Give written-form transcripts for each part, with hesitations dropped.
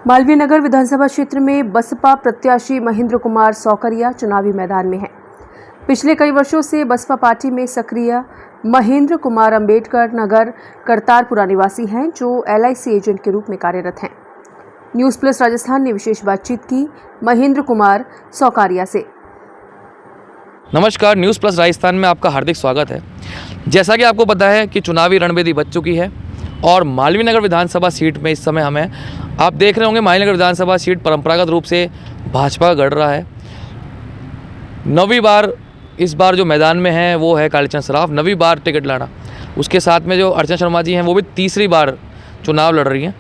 मालवीय नगर विधानसभा क्षेत्र में बसपा प्रत्याशी महेंद्र कुमार सौकरिया चुनावी मैदान में हैं। पिछले कई वर्षों से बसपा पार्टी में सक्रिय महेंद्र कुमार अंबेडकर नगर करतारपुरा निवासी हैं, जो LIC एजेंट के रूप में कार्यरत हैं। न्यूज़ प्लस राजस्थान ने विशेष बातचीत की महेंद्र कुमार सौकरिया से। नमस्कार, न्यूज़ प्लस राजस्थान में आपका हार्दिक स्वागत है। जैसा कि आपको पता है कि चुनावी रणभेदी बच चुकी है और मालवीय नगर विधानसभा सीट में इस समय हमें आप देख रहे होंगे मालवीय नगर विधानसभा सीट परंपरागत रूप से भाजपा का गढ़ रहा है। 9वीं बार इस बार जो मैदान में है वो है कालीचरण सराफ, 9वीं बार टिकट लड़ा। उसके साथ में जो अर्चना शर्मा जी हैं वो भी तीसरी बार चुनाव लड़ रही हैं।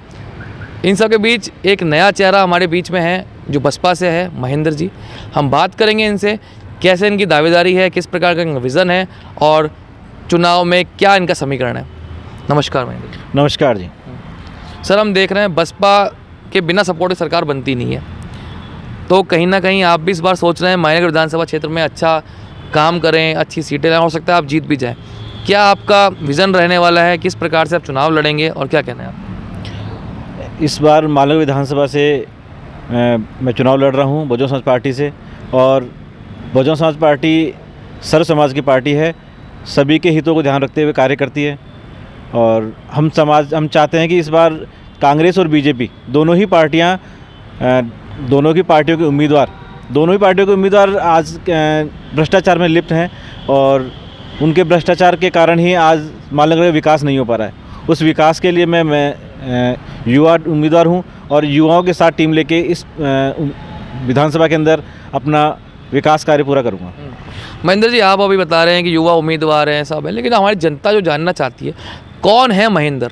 इन सब के बीच एक नया चेहरा हमारे बीच में है जो बसपा से है, महेंद्र जी। हम बात करेंगे इनसे कैसे इनकी दावेदारी है, किस प्रकार का इनका विज़न है और चुनाव में क्या इनका समीकरण है। नमस्कार महेंद्र जी। नमस्कार जी। सर, हम देख रहे हैं बसपा के बिना सपोर्ट की सरकार बनती नहीं है, तो कहीं ना कहीं आप भी इस बार सोच रहे हैं मालवीय नगर विधानसभा क्षेत्र में अच्छा काम करें, अच्छी सीटें लाएं, हो सकता है आप जीत भी जाएं। क्या आपका विज़न रहने वाला है, किस प्रकार से आप चुनाव लड़ेंगे और क्या कहना है आप? इस बार मालवीय विधानसभा से मैं चुनाव लड़ रहा हूं बहुजन समाज पार्टी से, और बहुजन समाज पार्टी सर्व समाज की पार्टी है, सभी के हितों को ध्यान रखते हुए कार्य करती है। और हम चाहते हैं कि इस बार कांग्रेस और बीजेपी दोनों ही पार्टियों के उम्मीदवार आज भ्रष्टाचार में लिप्त हैं और उनके भ्रष्टाचार के कारण ही आज मालवीय नगर का विकास नहीं हो पा रहा है। उस विकास के लिए मैं युवा उम्मीदवार हूं और युवाओं के साथ टीम लेके इस विधानसभा के अंदर अपना विकास कार्य पूरा करूंगा। महेंद्र जी, आप अभी बता रहे हैं कि युवा उम्मीदवार हैं, सब है, लेकिन हमारी जनता जो जानना चाहती है कौन है महेंद्र,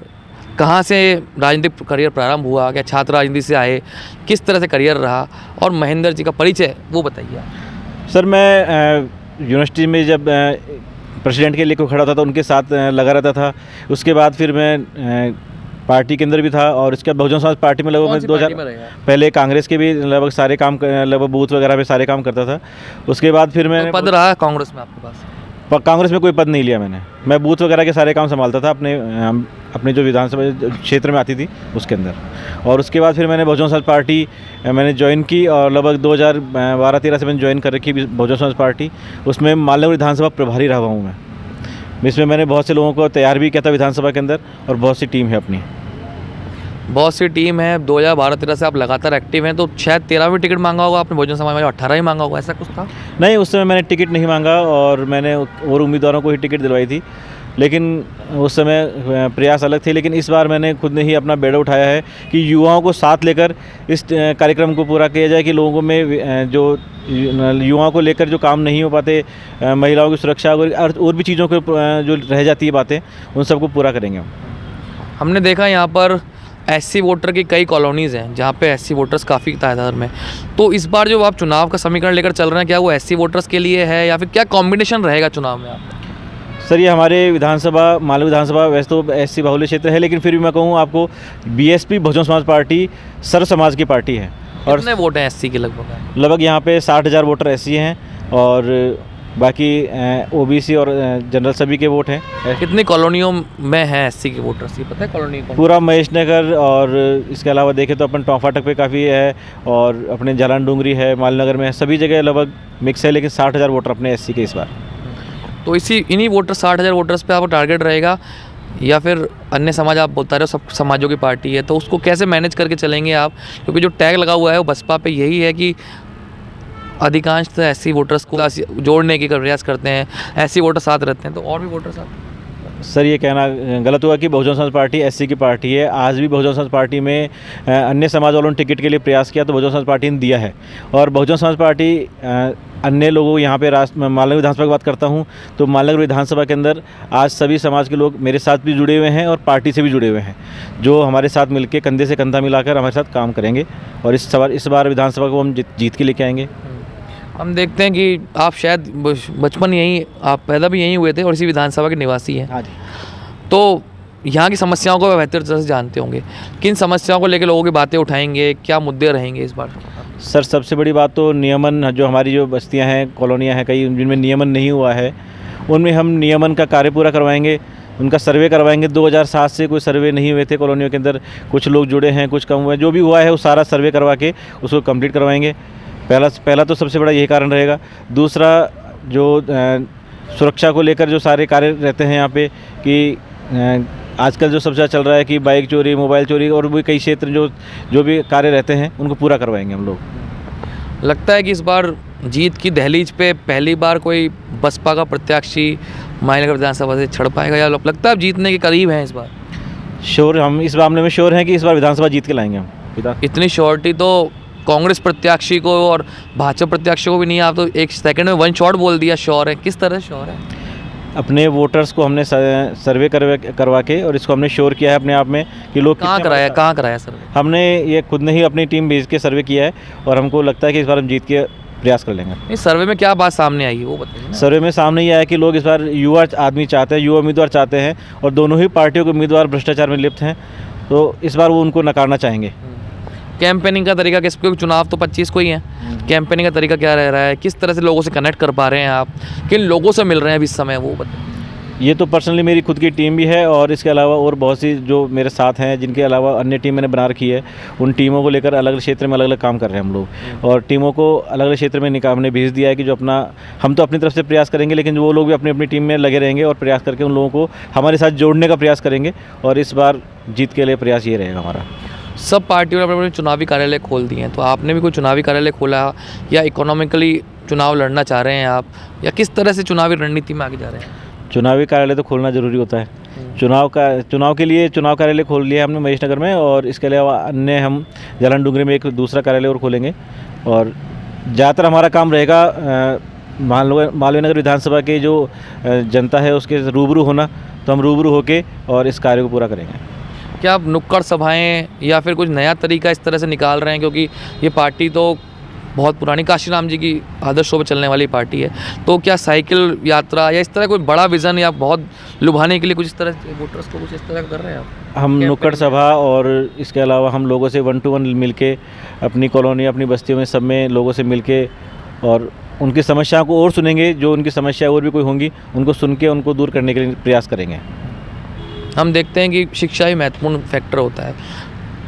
कहाँ से राजनीतिक करियर प्रारंभ हुआ, क्या छात्र राजनीति से आए, किस तरह से करियर रहा और महेंद्र जी का परिचय वो बताइए। सर, मैं यूनिवर्सिटी में जब प्रेसिडेंट के लिए कोई खड़ा होता था उनके साथ लगा रहता था। उसके बाद फिर मैं पार्टी के अंदर भी था और इसके बाद बहुजन समाज पार्टी में लगभग 2000 पहले कांग्रेस के भी लगभग सारे काम लगभग बूथ वगैरह में सारे काम करता था। उसके बाद फिर मैं पद रहा कांग्रेस में आपके पास? कांग्रेस में कोई पद नहीं लिया मैंने। मैं बूथ वगैरह के सारे काम संभालता था अपने जो विधानसभा क्षेत्र में आती थी उसके अंदर। और उसके बाद फिर मैंने बहुजन समाज पार्टी मैंने ज्वाइन की और लगभग 2012-13 से मैंने ज्वाइन कर रखी बहुजन समाज पार्टी। उसमें मालवीय विधानसभा प्रभारी रहा हूँ मैं। इसमें मैंने बहुत से लोगों को तैयार भी किया था विधानसभा के अंदर और बहुत सी टीम है अपनी। बहुत सी टीम है, 2012-13 से आप लगातार एक्टिव हैं, तो शायद 13 टिकट मांगा होगा आपने बहुजन समाज में, 18 ही मांगा होगा, ऐसा कुछ था? नहीं, उस समय मैंने टिकट नहीं मांगा और मैंने और उम्मीदवारों को ही टिकट दिलवाई थी, लेकिन उस समय प्रयास अलग थे। लेकिन इस बार मैंने खुद ने ही अपना बेड़ा उठाया है कि युवाओं को साथ लेकर इस कार्यक्रम को पूरा किया जाए कि लोगों में जो युवाओं को लेकर जो काम नहीं हो पाते, महिलाओं की सुरक्षा और भी चीज़ों को जो रह जाती है बातें, उन सबको पूरा करेंगे हम। हमने देखा यहाँ पर SC वोटर की कई कॉलोनीज़ हैं जहाँ पे SC वोटर्स काफ़ी तादाद में, तो इस बार जो आप चुनाव का समीकरण लेकर चल रहे हैं, क्या वो SC वोटर्स के लिए है या फिर क्या कॉम्बिनेशन रहेगा चुनाव में आप? सर, ये हमारे मालवीय विधानसभा वैसे तो SC बाहुल्य क्षेत्र है, लेकिन फिर भी मैं कहूँ आपको BSP बहुजन समाज पार्टी सर्व समाज की पार्टी है। और कितने वोट हैं SC के लगभग? लगभग यहाँ पे 60,000 वोटर SC हैं और बाकी OBC और जनरल सभी के वोट हैं। कितनी कॉलोनियों में हैं SC के वोटर्स, ये पता है कॉलोनी? पूरा महेश नगर और इसके अलावा देखें तो अपन टॉफाटक पे काफ़ी है और अपने जालान डूंगरी है, मालवीय नगर में है, सभी जगह लगभग मिक्स है, लेकिन 60,000 वोटर अपने SC के इस बार। तो इन्हीं वोटर 60,000 वोटर्स पे आपका टारगेट रहेगा या फिर अन्य समाज, आप बता रहे हो सब समाजों की पार्टी है, तो उसको कैसे मैनेज करके चलेंगे आप? क्योंकि जो टैग लगा हुआ है वो बसपा पे यही है कि अधिकांश SC वोटर्स को जोड़ने की प्रयास करते हैं, SC वोटर साथ रहते हैं, तो और भी वोटर साथ। सर, ये कहना गलत हुआ कि बहुजन समाज पार्टी SC की पार्टी है। आज भी बहुजन समाज पार्टी में अन्य समाज वालों ने टिकट के लिए प्रयास किया तो बहुजन समाज पार्टी ने दिया है। और बहुजन समाज पार्टी अन्य लोगों यहाँ पे मालवीय विधानसभा की बात करता हूँ तो मालवीय विधानसभा के अंदर आज सभी समाज के लोग मेरे साथ भी जुड़े हुए हैं और पार्टी से भी जुड़े हुए हैं, जो हमारे साथ मिलकर कंधे से कंधा मिलाकर हमारे साथ काम करेंगे और इस बार विधानसभा को हम जीत के लेके आएंगे। हम देखते हैं कि आप शायद बचपन आप पैदा भी यहीं हुए थे और इसी विधानसभा के निवासी हैं। हाँ जी। तो यहाँ की समस्याओं को बेहतर तरह से जानते होंगे, किन समस्याओं को लेकर लोगों की बातें उठाएंगे, क्या मुद्दे रहेंगे इस बार? सर, सबसे बड़ी बात तो नियमन, जो हमारी जो बस्तियाँ हैं, कॉलोनियाँ हैं कई जिनमें नियमन नहीं हुआ है, उनमें हम नियमन का कार्य पूरा करवाएंगे। उनका सर्वे करवाएंगे। 2007 से कोई सर्वे नहीं हुए थे कॉलोनियों के अंदर, कुछ लोग जुड़े हैं, कुछ कम हुए, जो भी हुआ है वो सारा सर्वे करवा के उसको कंप्लीट करवाएंगे। पहला तो सबसे बड़ा यही कारण रहेगा। दूसरा, जो सुरक्षा को लेकर जो सारे कार्य रहते हैं यहाँ पे कि आजकल जो सबसे ज़्यादा चल रहा है कि बाइक चोरी, मोबाइल चोरी और भी कई क्षेत्र जो भी कार्य रहते हैं उनको पूरा करवाएंगे हम लोग। लगता है कि इस बार जीत की दहलीज पे पहली बार कोई बसपा का प्रत्याशी माहीनगर विधानसभा से छड़ पाएगा, या लगता है आप जीतने के करीब हैं इस बार? श्योर, हम इस मामले में श्योर हैं कि इस बार विधानसभा जीत के लाएंगे हम। इतनी श्योरिटी तो कांग्रेस प्रत्याशी को और भाजपा प्रत्याशी को भी नहीं है, आप तो एक सेकंड में वन शॉट बोल दिया श्योर है। किस तरह श्योर है? अपने वोटर्स को हमने सर्वे करवा के और इसको हमने श्योर किया है अपने आप में कि लोग कहाँ कराया सर्वे? हमने ये खुद ने ही अपनी टीम भेज के सर्वे किया है और हमको लगता है कि इस बार हम जीत के प्रयास कर लेंगे। इस सर्वे में क्या बात सामने आई है वो बताइए। सर्वे में सामने ये आया कि लोग इस बार युवा आदमी चाहते हैं, युवा उम्मीदवार चाहते हैं और दोनों ही पार्टियों के उम्मीदवार भ्रष्टाचार में लिप्त हैं, तो इस बार वो उनको नकारना चाहेंगे। कैंपेनिंग का तरीका किस, क्योंकि चुनाव तो 25 को ही है, कैंपेनिंग का तरीका क्या रह रहा है, किस तरह से लोगों से कनेक्ट कर पा रहे हैं आप, किन लोगों से मिल रहे हैं अभी इस समय, वो बताइए। ये तो पर्सनली मेरी खुद की टीम भी है और इसके अलावा और बहुत सी जो मेरे साथ हैं, जिनके अलावा अन्य टीम मैंने बना रखी है, उन टीमों को लेकर अलग अलग क्षेत्र में अलग अलग काम कर रहे हैं हम लोग और टीमों को अलग अलग क्षेत्र में हमने भेज दिया है कि जो अपना, हम तो अपनी तरफ से प्रयास करेंगे लेकिन वो लोग भी अपनी अपनी टीम में लगे रहेंगे और प्रयास करके उन लोगों को हमारे साथ जोड़ने का प्रयास करेंगे और इस बार जीत के लिए प्रयास ये रहेगा हमारा। सब पार्टियों ने अपने अपने चुनावी कार्यालय खोल दिए हैं, तो आपने भी कोई चुनावी कार्यालय खोला या इकोनॉमिकली चुनाव लड़ना चाह रहे हैं आप, या किस तरह से चुनावी रणनीति में आगे जा रहे हैं? चुनावी कार्यालय तो खोलना ज़रूरी होता है। चुनाव के लिए चुनाव कार्यालय खोल लिया हमने महेश नगर में और इसके अलावा अन्य हम जालन डूंगरी में एक दूसरा कार्यालय और खोलेंगे और ज़्यादातर हमारा काम रहेगा मालवीय नगर विधानसभा के जो जनता है उसके रूबरू होना, तो हम रूबरू होके और इस कार्य को पूरा करेंगे। क्या आप नुक्कड़ सभाएं या फिर कुछ नया तरीका इस तरह से निकाल रहे हैं, क्योंकि ये पार्टी तो बहुत पुरानी काशीराम जी की आदर्शों पर चलने वाली पार्टी है, तो क्या साइकिल यात्रा या इस तरह कोई बड़ा विज़न या बहुत लुभाने के लिए कुछ इस तरह वोटर्स को कुछ इस तरह कर रहे हैं आप? हम नुक्कड़ सभा और इसके अलावा हम लोगों से 1 to 1 मिलके अपनी कॉलोनी, अपनी बस्तियों में सब में लोगों से मिलके और उनकी समस्याओं को और सुनेंगे, जो उनकी समस्या और भी कोई होंगी उनको सुन के उनको दूर करने के लिए प्रयास करेंगे। हम देखते हैं कि शिक्षा ही महत्वपूर्ण फैक्टर होता है,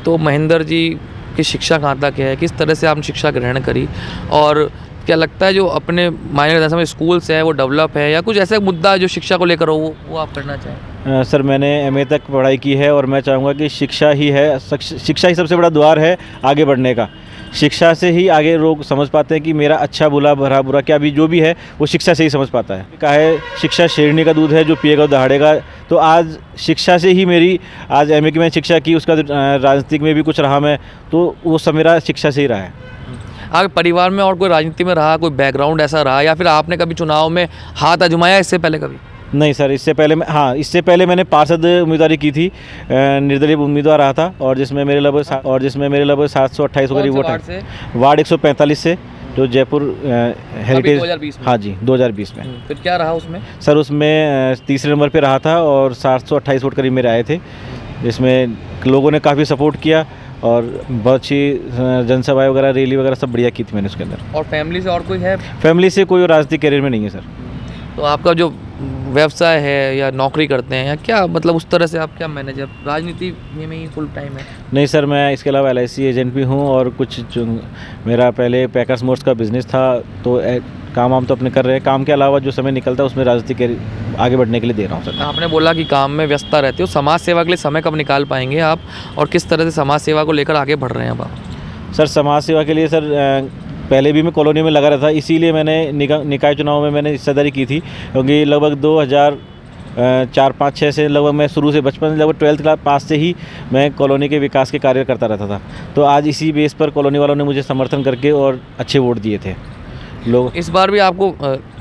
तो महेंद्र जी की शिक्षा कहाँ तक है, किस तरह से आपने शिक्षा ग्रहण करी और क्या लगता है जो अपने मायने विधानसभा में स्कूल्स है वो डेवलप है, या कुछ ऐसा मुद्दा जो शिक्षा को लेकर हो वो आप करना चाहें? सर, मैंने MA तक पढ़ाई की है और मैं चाहूँगा कि शिक्षा ही सबसे बड़ा द्वार है आगे बढ़ने का। शिक्षा से ही आगे लोग समझ पाते हैं कि मेरा अच्छा बुरा, भला बुरा क्या भी जो भी है वो शिक्षा से ही समझ पाता है। कहा है शिक्षा शेरनी का दूध है, जो पिएगा दहाड़ेगा। तो आज शिक्षा से ही मेरी आज MA की मैंने शिक्षा की, उसका राजनीतिक में भी कुछ रहा मैं, तो वो सब मेरा शिक्षा से ही रहा है। आपके परिवार में और कोई राजनीति में रहा, कोई बैकग्राउंड ऐसा रहा, या फिर आपने कभी चुनाव में हाथ आजमाया इससे पहले कभी? नहीं सर, इससे पहले मैंने पार्षद उम्मीदवारी की थी, निर्दलीय उम्मीदवार रहा था और जिसमें मेरे लगभग 728 करीब वोट है, वार्ड 145 से, जो जयपुर हेरिटेज 2020 में? हाँ जी, 2020 में। फिर क्या रहा उसमें? सर, उसमें तीसरे नंबर पे रहा था और 728 वोट करीब मेरे आए थे, जिसमें लोगों ने काफ़ी सपोर्ट किया और बहुत अच्छी जनसभाएँ वगैरह, रैली वगैरह सब बढ़िया की थी मैंने उसके अंदर। और फैमिली से और कोई है? फैमिली से कोई राजनीतिक करियर में नहीं है सर। तो आपका जो व्यवसाय है या नौकरी करते हैं या क्या, मतलब उस तरह से आप क्या मैनेजर राजनीति में ही फुल टाइम है? नहीं सर, मैं इसके अलावा LIC एजेंट भी हूँ और कुछ मेरा पहले पैकर्स मोड्स का बिज़नेस था, तो काम तो अपने कर रहे हैं। काम के अलावा जो समय निकलता है उसमें राजनीति के आगे बढ़ने के लिए दे रहा हूँ सर। आपने बोला कि काम में व्यस्तता रहती हो, समाज सेवा के लिए समय कब निकाल पाएंगे आप, और किस तरह से समाज सेवा को लेकर आगे बढ़ रहे हैं अब आप? सर, समाज सेवा के लिए सर पहले भी मैं कॉलोनी में लगा रहा था, इसीलिए मैंने निकाय चुनाव में मैंने हिस्सेदारी की थी, क्योंकि लगभग 2004-5-6 से लगभग मैं शुरू से बचपन लगभग 12th क्लास पास से ही मैं कॉलोनी के विकास के कार्य करता रहता था। तो आज इसी बेस पर कॉलोनी वालों ने मुझे समर्थन करके और अच्छे वोट दिए थे लोग। इस बार भी आपको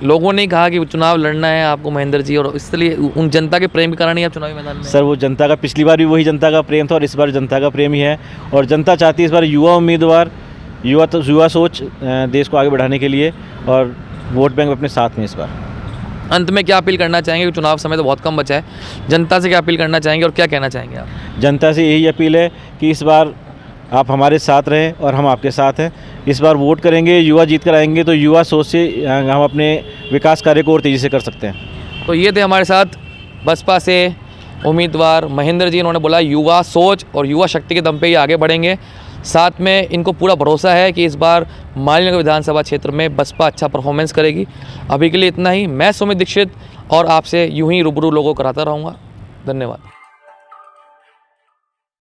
लोगों ने कहा कि चुनाव लड़ना है आपको महेंद्र जी, और इसलिए उन जनता के प्रेम के कारण ही आप चुनावी मैदान में? सर, वो जनता का, पिछली बार भी वही जनता का प्रेम था और इस बार जनता का प्रेम ही है और जनता चाहती है इस बार युवा उम्मीदवार, युवा सोच देश को आगे बढ़ाने के लिए, और वोट बैंक अपने साथ में इस बार। अंत में क्या अपील करना चाहेंगे? चुनाव समय तो बहुत कम बचा है, जनता से क्या अपील करना चाहेंगे और क्या कहना चाहेंगे आप? जनता से यही अपील है कि इस बार आप हमारे साथ रहें और हम आपके साथ हैं। इस बार वोट करेंगे, युवा जीत कर आएंगे, तो युवा सोच से हम अपने विकास कार्य को और तेज़ी से कर सकते हैं। तो ये थे हमारे साथ बसपा से उम्मीदवार महेंद्र जी, इन्होंने बोला युवा सोच और युवा शक्ति के दम पे ही आगे बढ़ेंगे। साथ में इनको पूरा भरोसा है कि इस बार माली नगर विधानसभा क्षेत्र में बसपा अच्छा परफॉर्मेंस करेगी। अभी के लिए इतना ही। मैं सुमित दीक्षित और आपसे यूं ही रूबरू लोगों कराता रहूँगा। धन्यवाद।